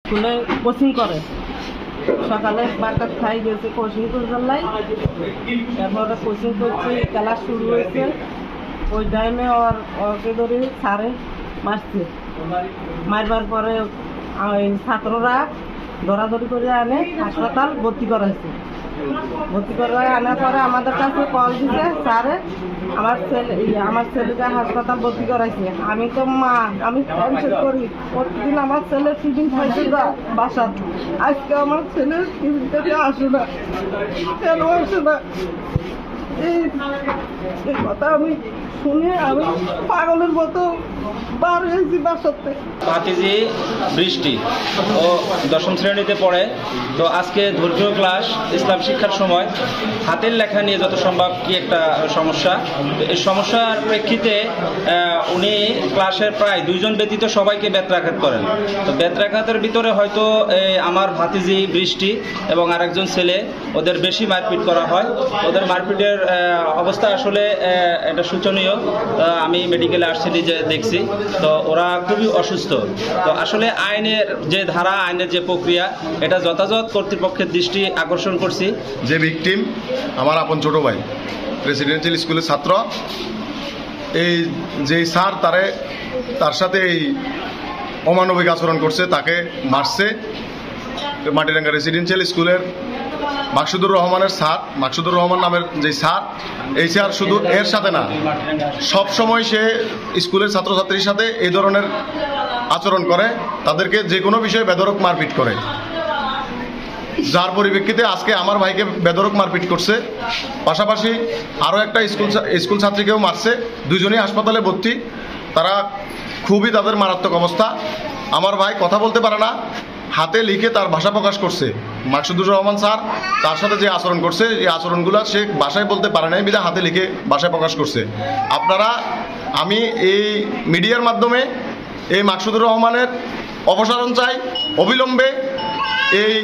স্কুলে কোচিং করে, সকালে বারটার খাই গেছে কোচিং করবার লাই, তারপরে কোচিং করছি, ক্লাস শুরু হয়েছে। ওই টাইমে ওকে ধরে স্যারে মারছে, মারবার পরে ছাত্ররা ধরাধরি করে আনে হাসপাতাল ভর্তি করাইছে। ভর্তি করে আনার পরে আমাদের কাছে কল দিছে স্যারে, আমার ছেলেকে হাসপাতাল ভর্তি করাইছে। আমি তো মা, আমি টেনশন করি, প্রতিদিন আমার ছেলে টিফিন খাইছে বাসা, আজকে আমার ছেলে টিফিন থেকে আসে না, কেন আসে না? এই কথা আমি শুনে আমি পাগলের মতো বার হয়েছি বাসাতে। ভাতিজি বৃষ্টি ও দশম শ্রেণীতে পড়ে, তো আজকে ধৈর্য ক্লাস ইসলাম শিক্ষার সময় হাতের লেখা নিয়ে যত সম্ভব কি একটা সমস্যা, তো এই সমস্যার প্রেক্ষিতে উনি ক্লাসের প্রায় 2 জন ব্যতীত সবাইকে বেত্রাঘাত করেন। তো বেত্রাঘাতের ভিতরে হয়তো আমার ভাতিজি বৃষ্টি এবং আরেকজন ছেলে, ওদের বেশি মারপিট করা হয়। ওদের মারপিটের অবস্থা আসলে এটা শোচনীয়। আমি মেডিকেলে আসছি, যে দেখছি, তো ওরা খুবই অসুস্থ। তো আসলে আইনের যে ধারা, আইনের যে প্রক্রিয়া, এটা যথাযথ কর্তৃপক্ষের দৃষ্টি আকর্ষণ করছি। যে ভিকটিম আমার আপন ছোট ভাই, প্রেসিডেন্সিয়াল স্কুলের ছাত্র। এই যে স্যার তার সাথে এই অমানবিক আচরণ করছে, তাকে মারছে। মাটিরাঙ্গা রেসিডেন্সিয়াল স্কুলের মাকসুদুর রহমানের স্যার, মাকসুদুর রহমান নামের যে স্যার, এই স্যার শুধু এর সাথে না, সব সময় সে স্কুলের ছাত্রছাত্রীর সাথে এই ধরনের আচরণ করে, তাদেরকে যে কোনো বিষয়ে বেধড়ক মারপিট করে। যার পরিপ্রেক্ষিতে আজকে আমার ভাইকে বেধড়ক মারপিট করছে, পাশাপাশি আরও একটা স্কুল ছাত্রীকেও মারছে। 2 জনই হাসপাতালে ভর্তি। তারা খুবই, তাদের মারাত্মক অবস্থা। আমার ভাই কথা বলতে পারে না, হাতে লিখে তার ভাষা প্রকাশ করছে। মাকসুদুর রহমান স্যার তার সাথে যে আচরণ করছে, এই আচরণগুলো সে ভাষায় বলতে পারে নাই, বিধা হাতে লিখে ভাষায় প্রকাশ করছে। আমি এই মিডিয়ার মাধ্যমে এই মাকসুদুর রহমানের অপসারণ চাই, অবিলম্বে এই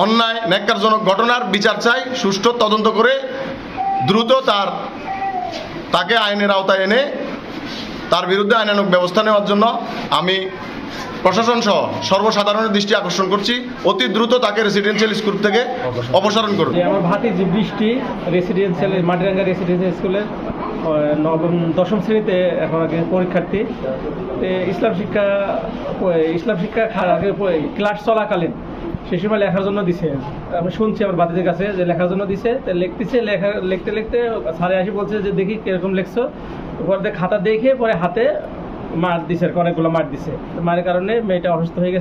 অন্যায় ন্যাক্কারজনক ঘটনার বিচার চাই, সুষ্ঠু তদন্ত করে দ্রুত তাকে আইনের আওতায় এনে তার বিরুদ্ধে আইনানুগ ব্যবস্থা নেওয়ার জন্য আমি প্রশাসন সহ সর্বসাধারণের দৃষ্টি আকর্ষণ করছি। অতি দ্রুত তাকে রেসিডেন্সিয়াল স্কুল থেকে অপসারণ করুন। আমার ভাতিজি বৃষ্টি রেসিডেন্সিয়াল মাটিরাঙ্গা রেসিডেন্সিয়াল স্কুলের 10ম শ্রেণীতে এখন আগে পরীক্ষার্থী। ইসলাম শিক্ষা ক্লাস চলাকালীন সে সময় লেখার জন্য দিছে। আমি শুনছি আমার ভাতিজির কাছে যে লেখার জন্য দিছে, তো লিখতে লিখতে স্যারে আসি বলছে যে দেখি কিরকম লিখছো। পরে খাতা দেখে পরে হাতে মার দিছে, অনেকগুলো মার দিছে। মারের কারণে মেয়েটা অসুস্থ হয়ে গেছে।